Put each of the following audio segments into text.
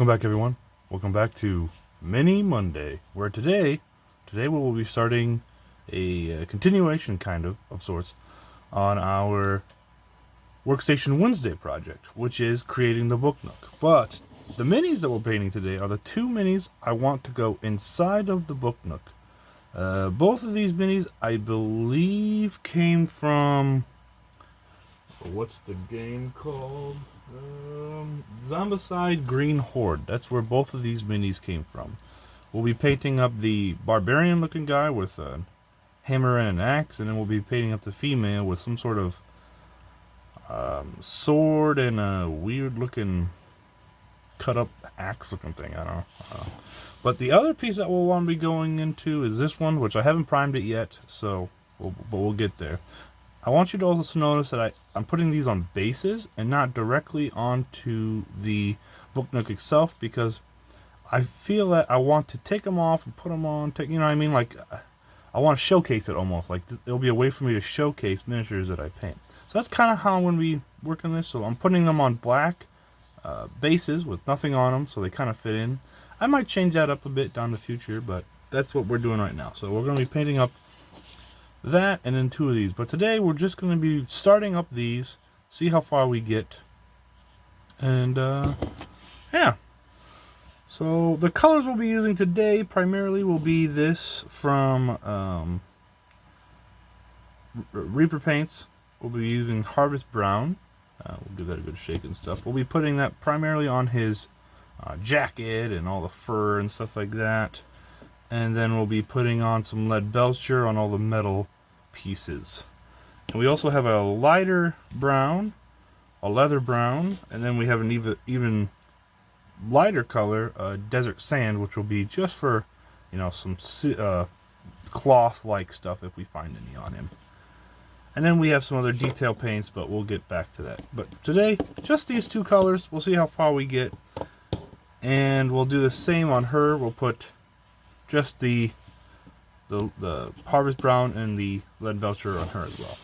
Welcome back, everyone. Welcome back to Mini Monday, where today we will be starting a continuation, kind of sorts, on our Workstation Wednesday project, which is creating the Booknook. But the minis that we're painting today are the two minis I want to go inside of the Booknook. Both of these minis, I believe, came from... what's the game called? Zombicide Green Horde. That's where both of these minis came from. We'll be painting up the barbarian looking guy with a hammer and an axe, and then we'll be painting up the female with some sort of sword and a weird looking cut up axe looking thing. I don't know. But the other piece that we'll want to be going into is this one, which I haven't primed it yet, so we'll get there. I want you to also notice that I'm putting these on bases and not directly onto the Booknook itself, because I feel that I want to take them off and put them on, you know what I mean? Like, I want to showcase it almost. Like, it'll be a way for me to showcase miniatures that I paint. So that's kind of how I'm going to be working this. So I'm putting them on black bases with nothing on them, so they kind of fit in. I might change that up a bit down the future, but that's what we're doing right now. So we're going to be painting up that and then two of these, but today we're just going to be starting up these, see how far we get, and yeah. So the colors we'll be using today primarily will be this from Reaper Paints. We'll be using Harvest Brown. We'll give that a good shake and stuff. We'll be putting that primarily on his jacket and all the fur and stuff like that, and then we'll be putting on some lead belcher on all the metal pieces. And we also have a lighter brown, a leather brown, and then we have an even lighter color, desert sand, which will be just for, you know, some cloth like stuff if we find any on him. And then we have some other detail paints, but we'll get back to that. But today, just these two colors. We'll see how far we get, and we'll do the same on her. We'll put just the Harvest Brown and the lead belcher on her as well.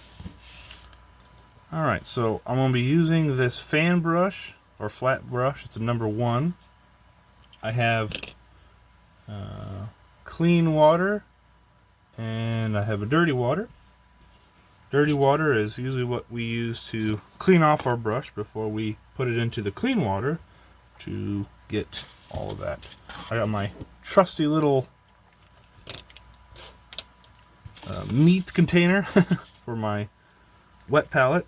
Alright, so I'm going to be using this fan brush, or flat brush. It's a number 1. I have clean water, and I have a dirty water. Dirty water is usually what we use to clean off our brush before we put it into the clean water to get all of that. I got my trusty little meat container for my wet palette.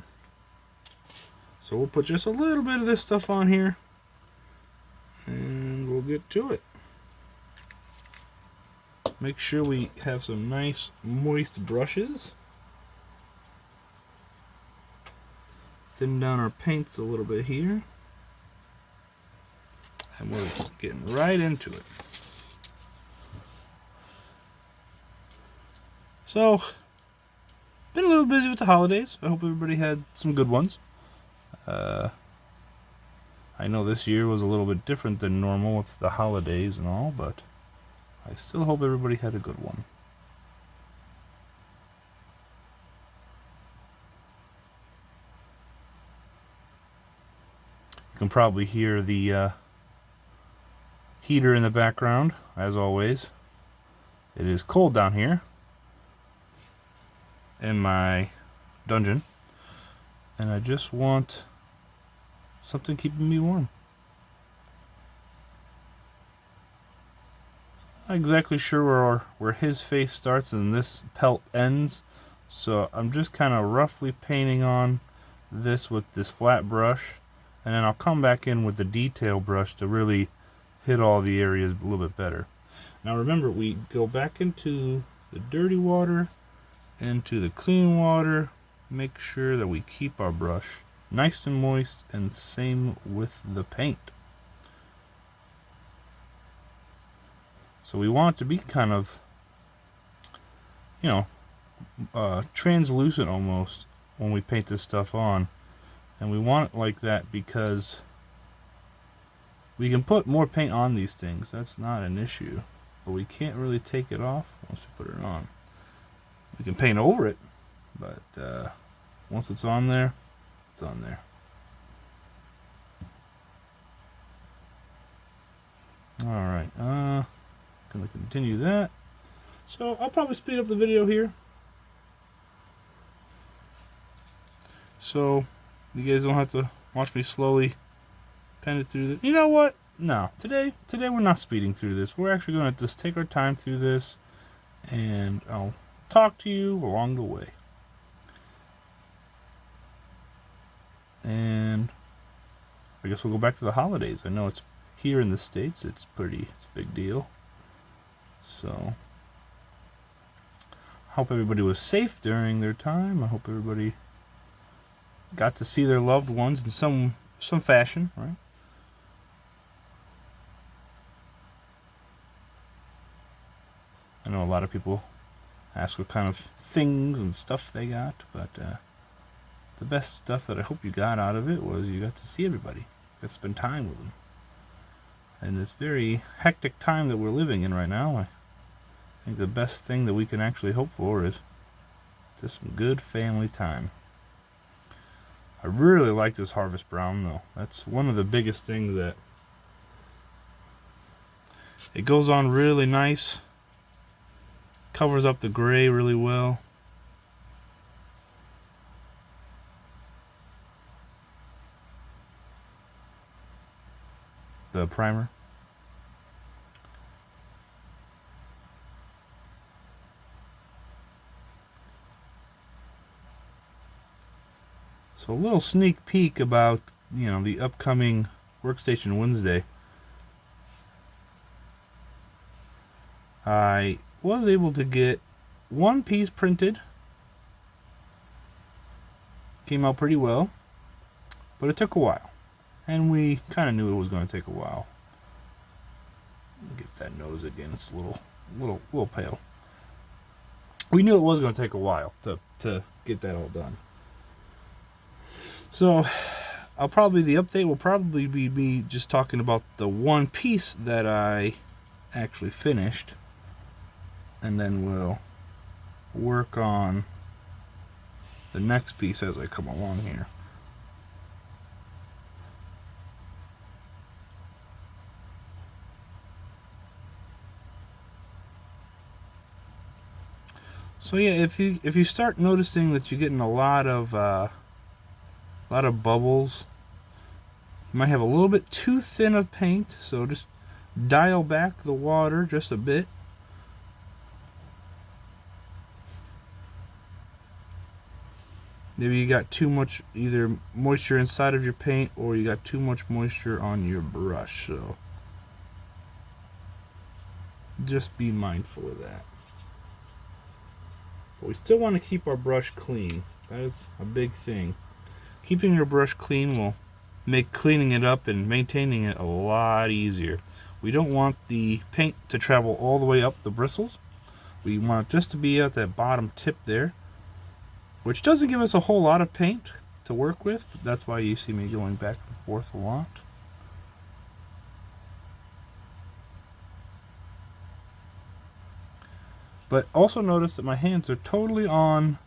So we'll put just a little bit of this stuff on here, and we'll get to it. Make sure we have some nice moist brushes. Thin down our paints a little bit here, and we're getting right into it. So, been a little busy with the holidays. I hope everybody had some good ones. I know this year was a little bit different than normal with the holidays and all, but I still hope everybody had a good one. You can probably hear the heater in the background, as always. It is cold down here in my dungeon, and I just want something keeping me warm. Not exactly sure where his face starts and this pelt ends, so I'm just kind of roughly painting on this with this flat brush, and then I'll come back in with the detail brush to really hit all the areas a little bit better. Now remember, we go back into the dirty water, into the clean water. Make sure that we keep our brush nice and moist, and same with the paint. So we want it to be kind of, you know, translucent almost when we paint this stuff on. And we want it like that because we can put more paint on these things. That's not an issue. But we can't really take it off once we put it on. We can paint over it, but once it's on there, it's on there. Alright, gonna continue that. So I'll probably speed up the video here, so you guys don't have to watch me slowly pen it through the... You know what? No, today we're not speeding through this. We're actually going to just take our time through this, and I'll talk to you along the way. And I guess we'll go back to the holidays. I know it's here in the States, it's a big deal. So I hope everybody was safe during their time. I hope everybody got to see their loved ones in some fashion, right? I know a lot of people ask what kind of things and stuff they got, but the best stuff that I hope you got out of it was you got to see everybody, got to spend time with them. And this very hectic time that we're living in right now, I think the best thing that we can actually hope for is just some good family time. I really like this Harvest Brown though. That's one of the biggest things, that it goes on really nice, covers up the gray really well. The primer. So a little sneak peek about, you know, the upcoming Workstation Wednesday. I was able to get one piece printed. Came out pretty well, but it took a while. And we kind of knew it was going to take a while. Get that nose again. It's a little pale. We knew it was going to take a while to get that all done. So the update will probably be me just talking about the one piece that I actually finished, and then we'll work on the next piece as I come along here. So yeah, if you start noticing that you're getting a lot of bubbles, you might have a little bit too thin of paint, so just dial back the water just a bit. Maybe you got too much either moisture inside of your paint, or you got too much moisture on your brush, so just be mindful of that. But we still want to keep our brush clean. That is a big thing. Keeping your brush clean will make cleaning it up and maintaining it a lot easier. We don't want the paint to travel all the way up the bristles. We want it just to be at that bottom tip there, which doesn't give us a whole lot of paint to work with. But that's why you see me going back and forth a lot. But also notice that my hands are totally on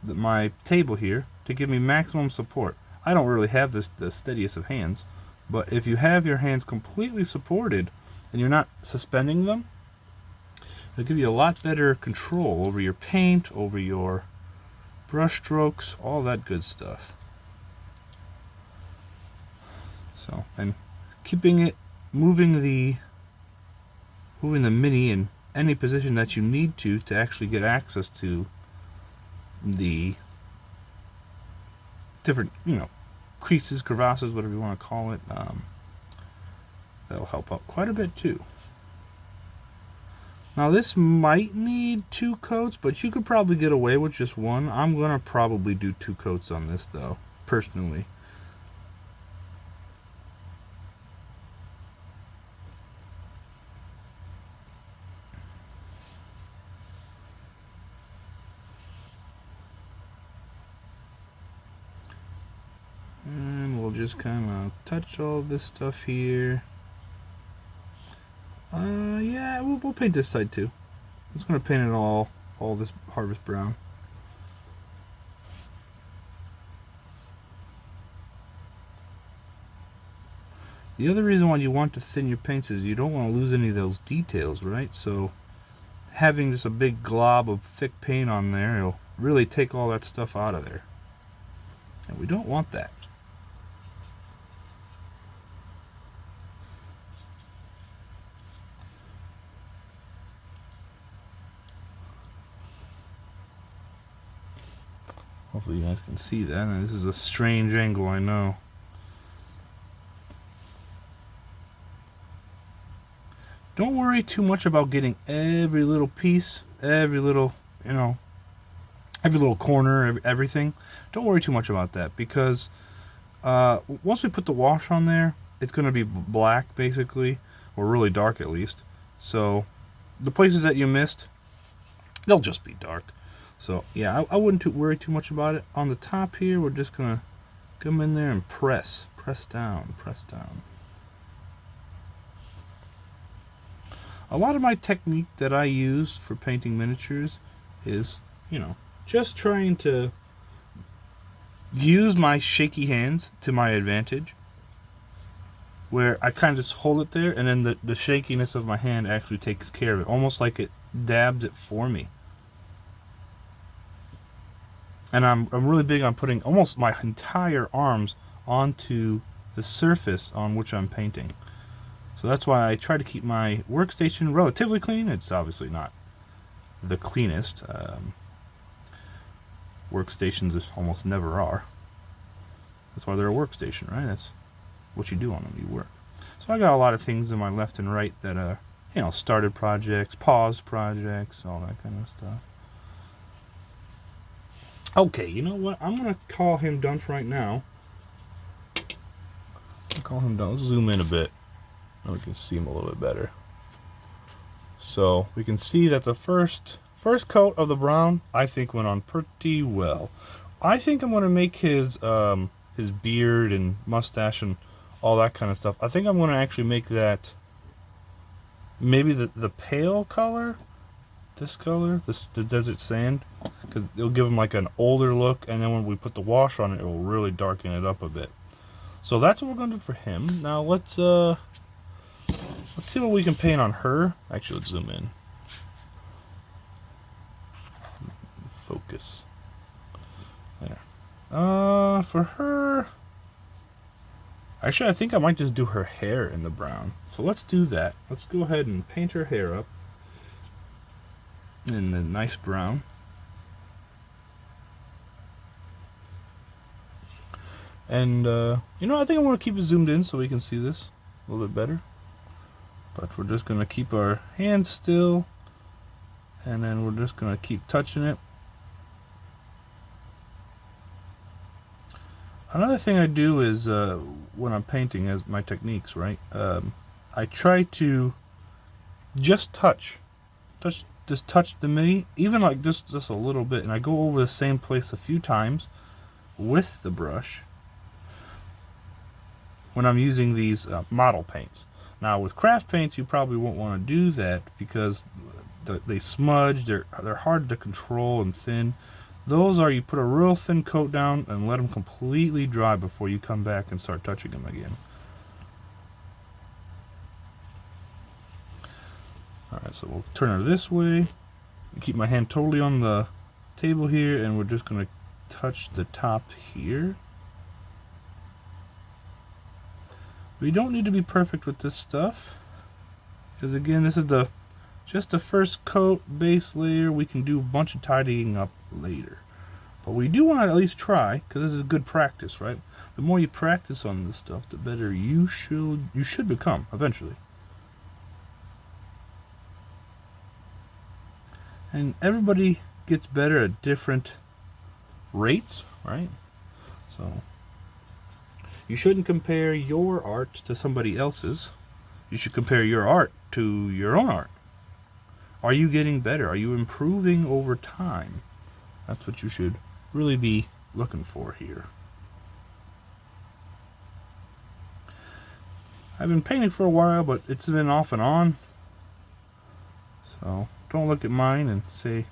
my table here to give me maximum support. I don't really have the steadiest of hands, but if you have your hands completely supported and you're not suspending them, it'll give you a lot better control over your paint, over your brush strokes, all that good stuff. So, and keeping it, moving the Mini in any position that you need to actually get access to the different, you know, creases, crevasses, whatever you want to call it. That'll help out quite a bit too. Now this might need 2 coats, but you could probably get away with just one. I'm gonna probably do 2 coats on this though, personally. And we'll just kind of touch all this stuff here. Yeah, we'll paint this side too. I'm just gonna paint it all this Harvest Brown. The other reason why you want to thin your paints is you don't want to lose any of those details, right? So having just a big glob of thick paint on there, it'll really take all that stuff out of there. And we don't want that. Hopefully you guys can see that. And this is a strange angle, I know. Don't worry too much about getting every little piece, every little, you know, every little corner, everything. Don't worry too much about that, because once we put the wash on there, it's going to be black basically, or really dark at least. So the places that you missed, they'll just be dark. So yeah, I wouldn't worry too much about it. On the top here, we're just going to come in there and press down, press down. A lot of my technique that I use for painting miniatures is, you know, just trying to use my shaky hands to my advantage, where I kind of just hold it there, and then the shakiness of my hand actually takes care of it, almost like it dabs it for me. And I'm really big on putting almost my entire arms onto the surface on which I'm painting. So that's why I try to keep my workstation relatively clean. It's obviously not the cleanest. Workstations almost never are. That's why they're a workstation, right? That's what you do on them, you work. So I got a lot of things in my left and right that are, you know, started projects, paused projects, all that kind of stuff. Okay, you know what? I'm going to call him done for right now. I'll call him done. Let's zoom in a bit, and we can see him a little bit better. So we can see that the first coat of the brown, I think, went on pretty well. I think I'm going to make his beard and mustache and all that kind of stuff. I think I'm going to actually make that maybe the pale color, this color, the desert sand, because it'll give him like an older look, and then when we put the wash on it, it will really darken it up a bit. So that's what we're going to do for him. Now let's see what we can paint on her. Actually, let's zoom in. Focus. There. For her, actually, I think I might just do her hair in the brown. So let's do that. Let's go ahead and paint her hair up in the nice brown. And, you know, I think I'm going to keep it zoomed in so we can see this a little bit better. But we're just going to keep our hands still, and then we're just going to keep touching it. Another thing I do is, when I'm painting, as my techniques, right, I try to just touch the mini, even like just a little bit, and I go over the same place a few times with the brush when I'm using these model paints. Now with craft paints, you probably won't want to do that because they smudge, they're hard to control and thin. Those are, you put a real thin coat down and let them completely dry before you come back and start touching them again. Alright, so we'll turn her this way. Keep my hand totally on the table here, and we're just going to touch the top here. We don't need to be perfect with this stuff, because again, this is just the first coat, base layer. We can do a bunch of tidying up later, but we do want to at least try, because this is good practice, right? The more you practice on this stuff, the better you should become eventually. And everybody gets better at different rates, right? So you shouldn't compare your art to somebody else's. You should compare your art to your own art. Are you getting better? Are you improving over time? That's what you should really be looking for here. I've been painting for a while, but it's been off and on. So don't look at mine and say,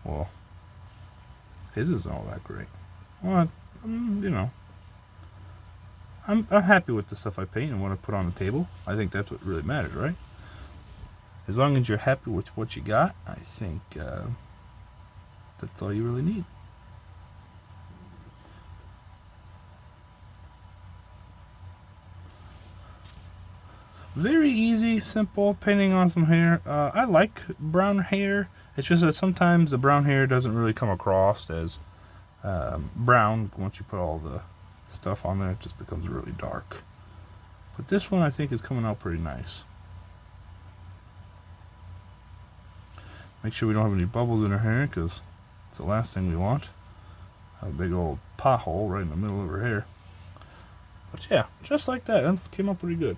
well, his isn't all that great. Well, you know, I'm happy with the stuff I paint and what I put on the table. I think that's what really matters, right? As long as you're happy with what you got, I think that's all you really need. Very easy, simple, painting on some hair. I like brown hair. It's just that sometimes the brown hair doesn't really come across as brown. Once you put all the stuff on there, it just becomes really dark. But this one I think is coming out pretty nice. Make sure we don't have any bubbles in her hair, because it's the last thing we want. A big old pothole right in the middle of her hair. But yeah, just like that. It came out pretty good.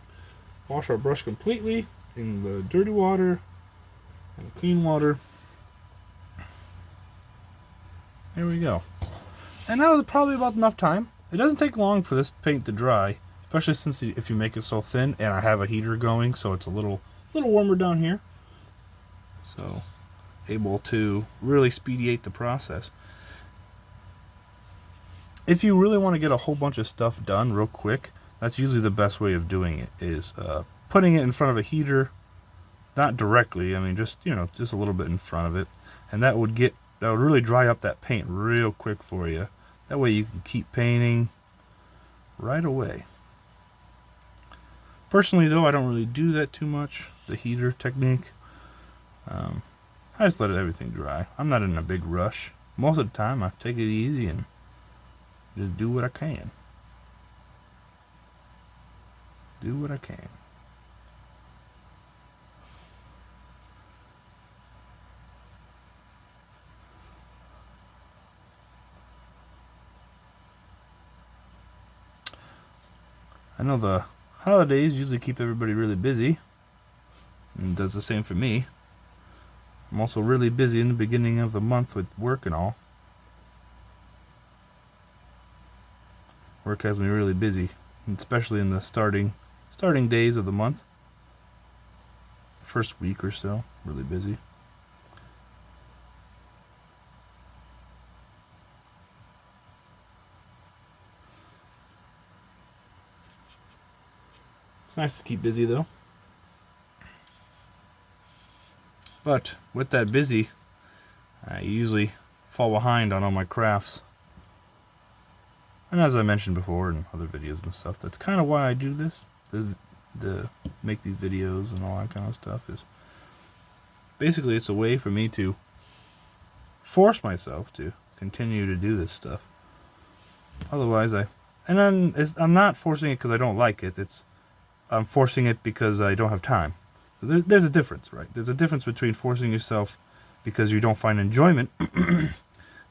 Wash our brush completely in the dirty water and clean water. There we go. And that was probably about enough time. It doesn't take long for this paint to dry, especially since if you make it so thin, and I have a heater going, so it's a little warmer down here. So able to really speediate the process. If you really want to get a whole bunch of stuff done real quick, that's usually the best way of doing it, is putting it in front of a heater, not directly, I mean just, you know, just a little bit in front of it, and that would really dry up that paint real quick for you. That way you can keep painting right away. Personally though, I don't really do that too much, the heater technique. I just let everything dry. I'm not in a big rush. Most of the time I take it easy and just do what I can. Do what I can. I know the holidays usually keep everybody really busy, and it does the same for me. I'm also really busy in the beginning of the month with work and all. Work has me really busy, especially in the starting days of the month. First week or so, really busy. It's nice to keep busy though. But with that busy, I usually fall behind on all my crafts. And as I mentioned before in other videos and stuff, that's kind of why I do this. The make these videos and all that kind of stuff is basically it's a way for me to force myself to continue to do this stuff. Otherwise, I'm not forcing it because I don't like it. I'm forcing it because I don't have time. So there's a difference, right? There's a difference between forcing yourself because you don't find enjoyment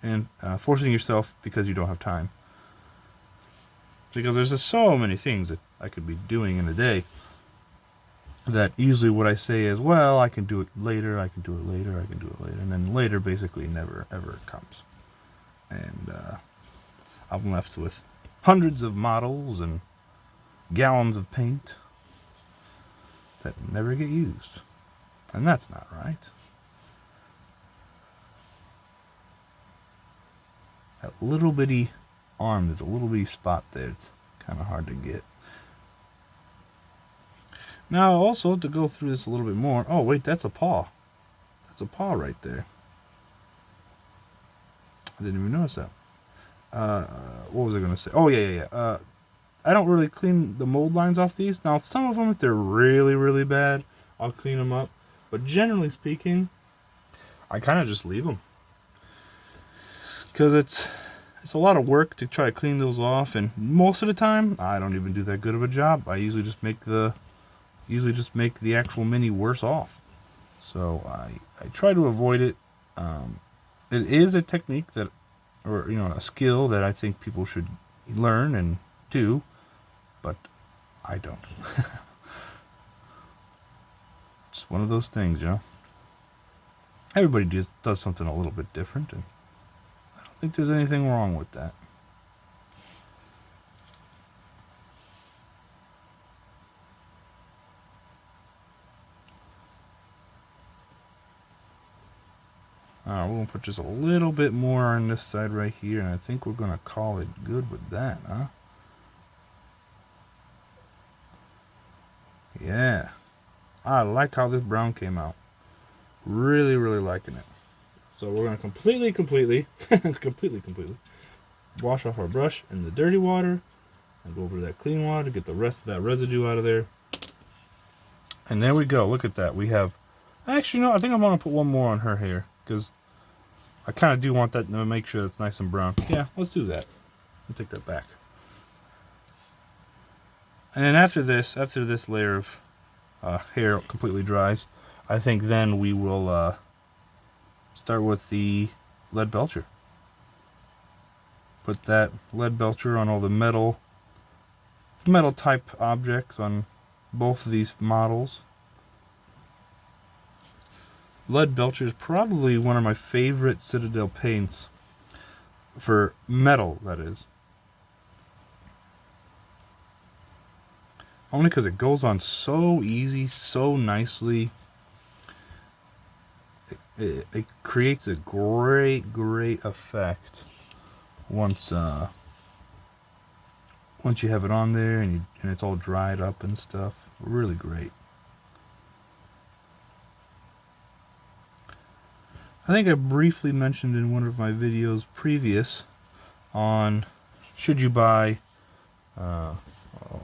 and forcing yourself because you don't have time. Because there's just so many things that I could be doing in a day that usually what I say is, well, I can do it later, I can do it later, I can do it later. And then later basically never, ever comes. And I'm left with hundreds of models and gallons of paint that never get used. And that's not right. That little bitty arm, there's a little bitty spot there. It's kind of hard to get. Now also, to go through this a little bit more, oh wait, that's a paw. That's a paw right there. I didn't even notice that. What was I going to say? Oh yeah. I don't really clean the mold lines off these. Now some of them, if they're really, really bad, I'll clean them up. But generally speaking, I kind of just leave them. Because it's a lot of work to try to clean those off, and most of the time I don't even do that good of a job. I usually just make the actual mini worse off. So I try to avoid it. It is a technique that, or a skill that I think people should learn and do, but I don't. Just one of those things, Everybody does something a little bit different, and I don't think there's anything wrong with that. We're going to put just a little bit more on this side right here, and I think we're going to call it good with that, huh? Yeah. I like how this brown came out. Really, really liking it. So we're going to completely wash off our brush in the dirty water and go over to that clean water to get the rest of that residue out of there. And there we go. Look at that. We have... Actually, no, I think I'm going to put one more on her hair because I kind of do want that to make sure it's nice and brown. Yeah, let's do that. I'll take that back. And then after this layer of hair completely dries, I think then we will start with the lead belcher. Put that lead belcher on all the metal type objects on both of these models. Lead belcher is probably one of my favorite Citadel paints for metal, that is. Only because it goes on so easy, so nicely. It creates a great effect once you have it on there and it's all dried up and stuff. Really great. I think I briefly mentioned in one of my videos previous on should you buy let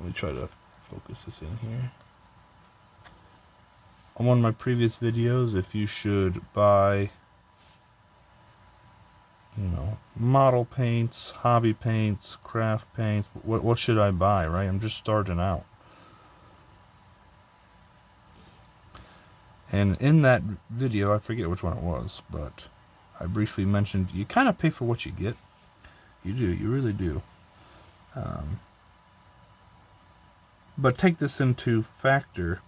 me try to focus this in here. On one of my previous videos, if you should buy, you know, model paints, hobby paints, craft paints, what should I buy, right? I'm just starting out. And in that video, I forget which one it was, but I briefly mentioned you kind of pay for what you get. You do, you really do. But take this into factor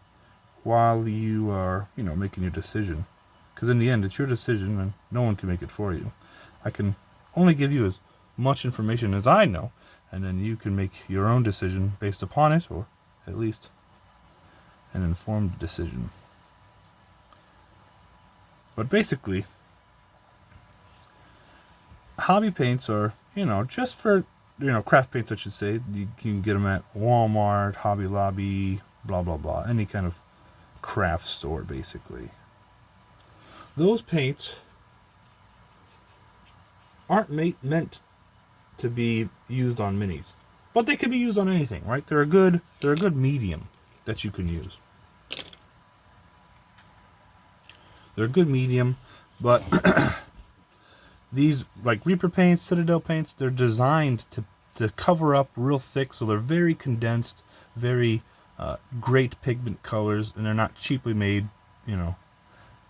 while you are, you know, making your decision. Because in the end, it's your decision and no one can make it for you. I can only give you as much information as I know, and then you can make your own decision based upon it, or at least an informed decision. But basically, hobby paints are, you know, just for, you know, craft paints, I should say. You can get them at Walmart, Hobby Lobby, blah, blah, blah. Any kind of craft store, basically. Those paints aren't meant to be used on minis. But they can be used on anything, right? They're a good medium that you can use. They're a good medium, but these, like Reaper paints, Citadel paints, they're designed to cover up real thick, so they're very condensed, very great pigment colors, and they're not cheaply made, you know,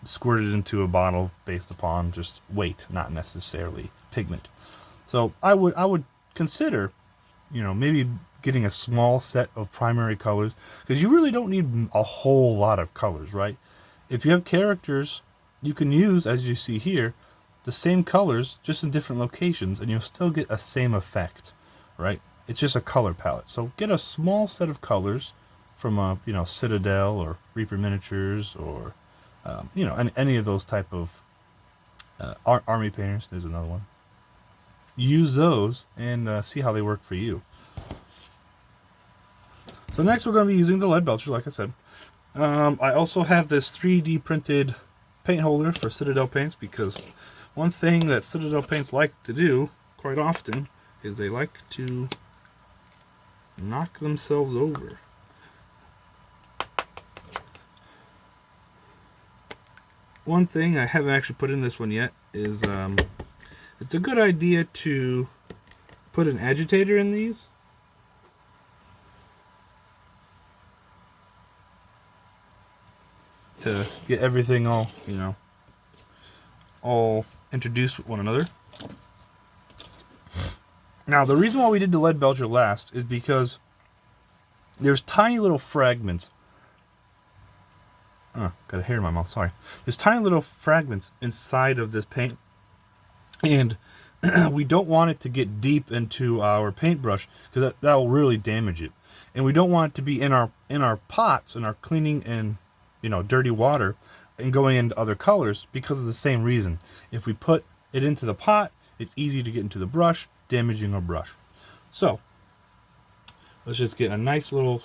squirted into a bottle based upon just weight, not necessarily pigment. So I would consider, you know, maybe getting a small set of primary colors, because you really don't need a whole lot of colors, right? If you have characters, you can use, as you see here, the same colors, just in different locations, and you'll still get a same effect, right? It's just a color palette. So get a small set of colors from a, you know, Citadel or Reaper Miniatures, or you know, any of those type of army painters. There's another one. Use those and see how they work for you. So next we're going to be using the lead belcher, like I said. I also have this 3D printed paint holder for Citadel paints, because one thing that Citadel paints like to do quite often is they like to knock themselves over. One thing I haven't actually put in this one yet is it's a good idea to put an agitator in these. To get everything all, you know, all introduced with one another. Now, the reason why we did the lead belcher last is because there's tiny little fragments. Got a hair in my mouth, sorry. There's tiny little fragments inside of this paint, and we don't want it to get deep into our paintbrush, because that will really damage it. And we don't want it to be in our pots, in our cleaning and, you know, dirty water, and going into other colors, because of the same reason. If we put it into the pot, it's easy to get into the brush, damaging our brush. So let's just get a nice little,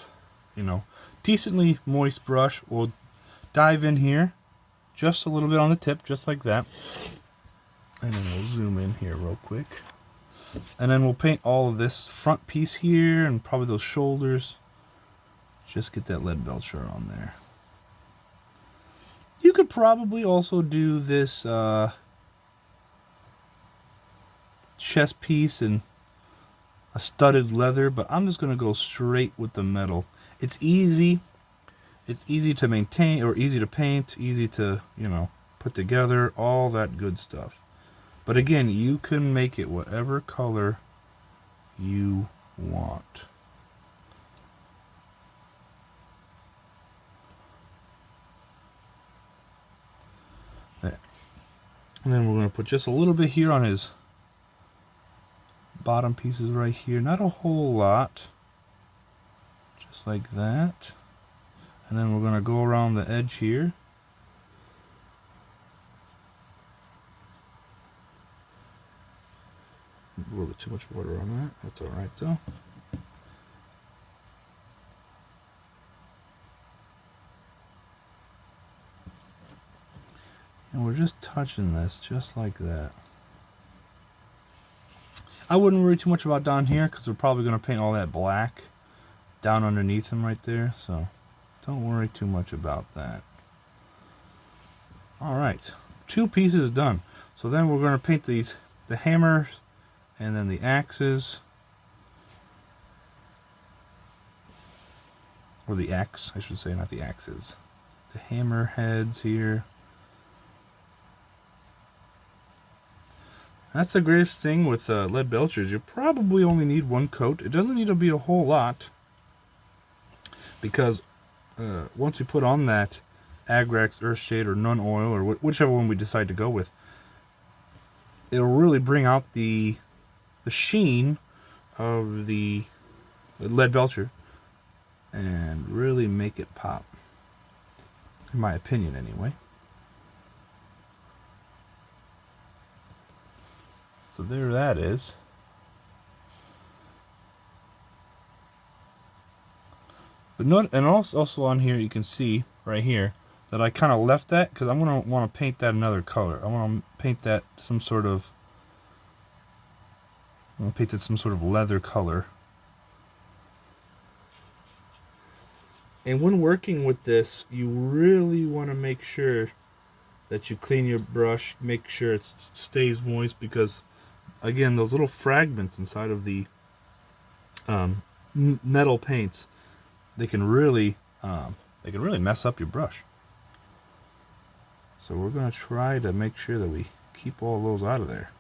you know, decently moist brush. We'll dive in here just a little bit on the tip, just like that. And then we'll zoom in here real quick. And then we'll paint all of this front piece here and probably those shoulders. Just get that lead belcher on there. You could probably also do this chest piece in a studded leather, but I'm just going to go straight with the metal. It's easy. It's easy to maintain, or easy to paint, easy to, you know, put together, all that good stuff. But again, you can make it whatever color you want. There. And then we're going to put just a little bit here on his bottom pieces right here. Not a whole lot. Just like that. And then we're going to go around the edge here. A little bit too much water on that. That's alright though. And we're just touching this just like that. I wouldn't worry too much about down here because we're probably going to paint all that black down underneath him right there. So don't worry too much about that. Alright, 2 pieces done. So then we're going to paint these, the hammers and then the axes. Or the axe, I should say, not the axes. The hammer heads here. That's the greatest thing with lead belchers. You probably only need 1 coat. It doesn't need to be a whole lot. Because once we put on that Agrax, Earthshade, or Nun Oil, or whichever one we decide to go with, it'll really bring out the sheen of the lead belcher and really make it pop. In my opinion, anyway. So there that is. But note, and also on here you can see right here that I kind of left that because I'm going to want to paint that another color. I want to paint that some sort of, I'm going to paint it some sort of leather color. And when working with this, you really want to make sure that you clean your brush, make sure it stays moist, because again, those little fragments inside of the metal paints, they can really mess up your brush. So we're going to try to make sure that we keep all those out of there.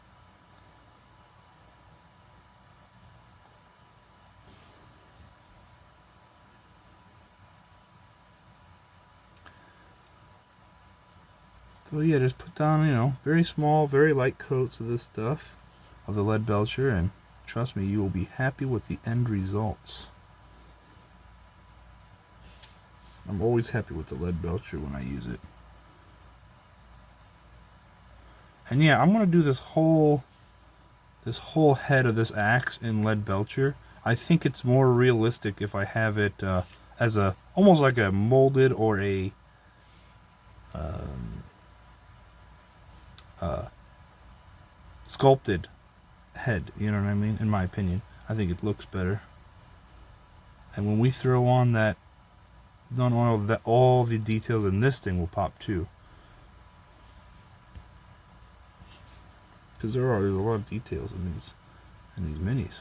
So yeah, just put down, you know, very small, very light coats of this stuff, of the lead belcher, and trust me, you will be happy with the end results. I'm always happy with the lead belcher when I use it. And yeah, I'm gonna do this whole head of this axe in lead belcher. I think it's more realistic if I have it as a almost like a molded or a sculpted head, you know what I mean? In my opinion, I think it looks better. And when we throw on that Nun Oil, that all the details in this thing will pop too. Because there's a lot of details in these minis,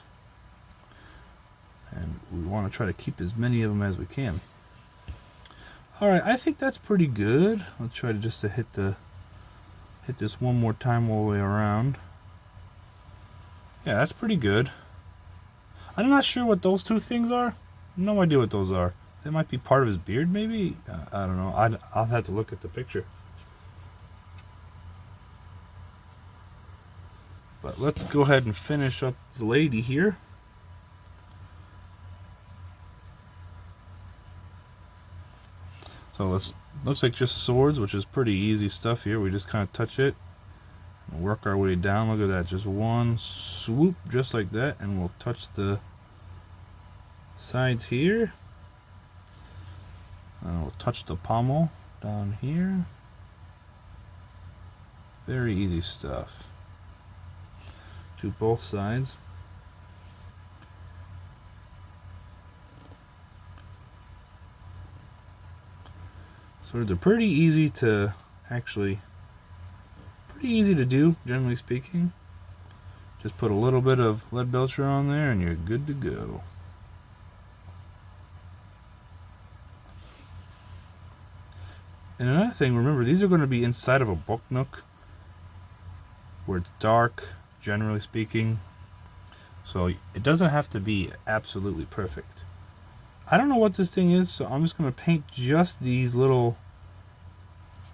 and we want to try to keep as many of them as we can. All right, I think that's pretty good. I'll try to just hit this one more time all the way around. Yeah, that's pretty good. I'm not sure what those 2 things are. No idea what those are. They might be part of his beard, maybe. I don't know. I'll have to look at the picture. But let's go ahead and finish up the lady here. So looks like just swords, which is pretty easy stuff here. We just kind of touch it and work our way down. Look at that, just one swoop, just like that, and we'll touch the sides here. We'll touch the pommel down here. Very easy stuff. Do both sides. So they're pretty easy to pretty easy to do, generally speaking. Just put a little bit of lead belcher on there and you're good to go. And another thing, remember, these are going to be inside of a Booknook where it's dark, generally speaking. So it doesn't have to be absolutely perfect. I don't know what this thing is, so I'm just going to paint just these little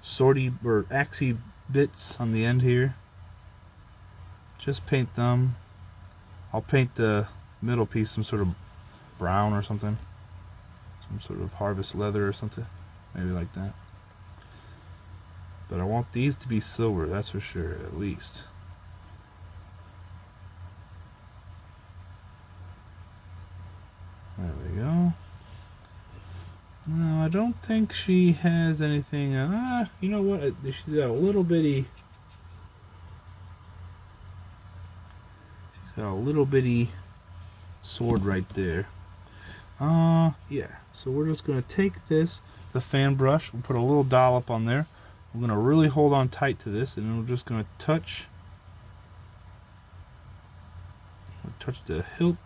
sortie or axy bits on the end here. Just paint them. I'll paint the middle piece some sort of brown or something. Some sort of harvest leather or something. Maybe like that. But I want these to be silver, that's for sure, at least. There we go. No, I don't think she has anything. You know what? She's got a little bitty. She's got a little bitty sword right there. Yeah. So we're just gonna take this, the fan brush. We'll put a little dollop on there. We're gonna really hold on tight to this, and then we're just gonna touch the hilt.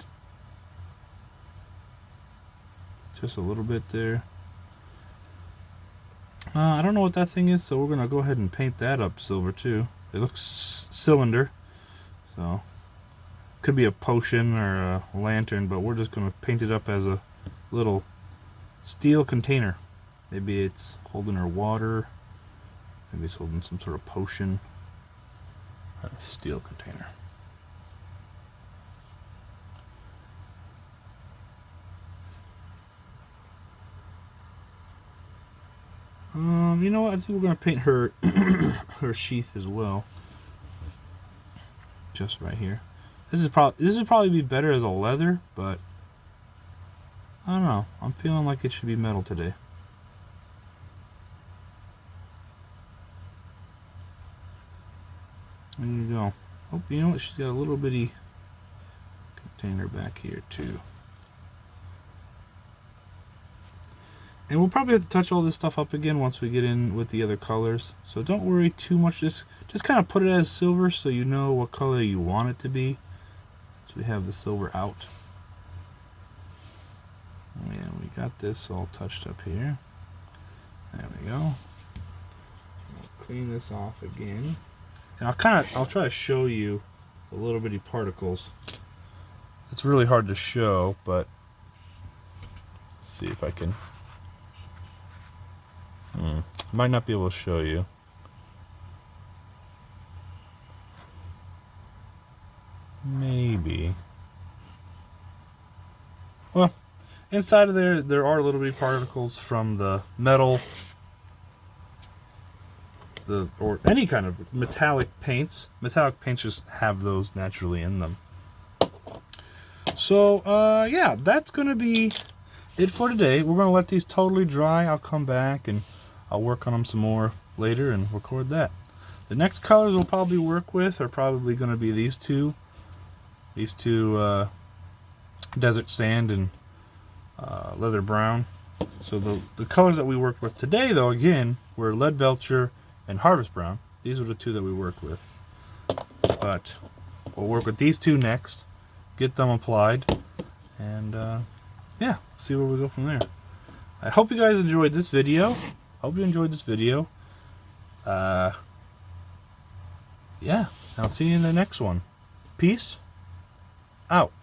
Just a little bit there. I don't know what that thing is, so we're gonna go ahead and paint that up silver too. It looks cylinder, so could be a potion or a lantern, but we're just gonna paint it up as a little steel container. Maybe it's holding our water. Maybe it's holding some sort of potion. A steel container. You know what? I think we're gonna paint her her sheath as well. Just right here. This would probably be better as a leather, but I don't know. I'm feeling like it should be metal today. There you go. Oh, you know what? She's got a little bitty container back here too. And we'll probably have to touch all this stuff up again once we get in with the other colors. So don't worry too much. Just kind of put it as silver so you know what color you want it to be. So we have the silver out. Oh yeah, we got this all touched up here. There we go. We'll clean this off again. And I'll try to show you the little bitty particles. It's really hard to show, but let's see if I can. Might not be able to show you. Maybe. Well, inside of there are little bitty particles from the metal, or any kind of metallic paints. Metallic paints just have those naturally in them. So, yeah, that's going to be it for today. We're going to let these totally dry. I'll come back and I'll work on them some more later and record that. The next colors we'll probably work with are probably going to be these two. These two, desert sand and leather brown. So the colors that we worked with today, though, again, were lead belcher and harvest brown. These are the two that we worked with. But we'll work with these two next, get them applied, and yeah, see where we go from there. I hope you guys enjoyed this video. Yeah, I'll see you in the next one. Peace out.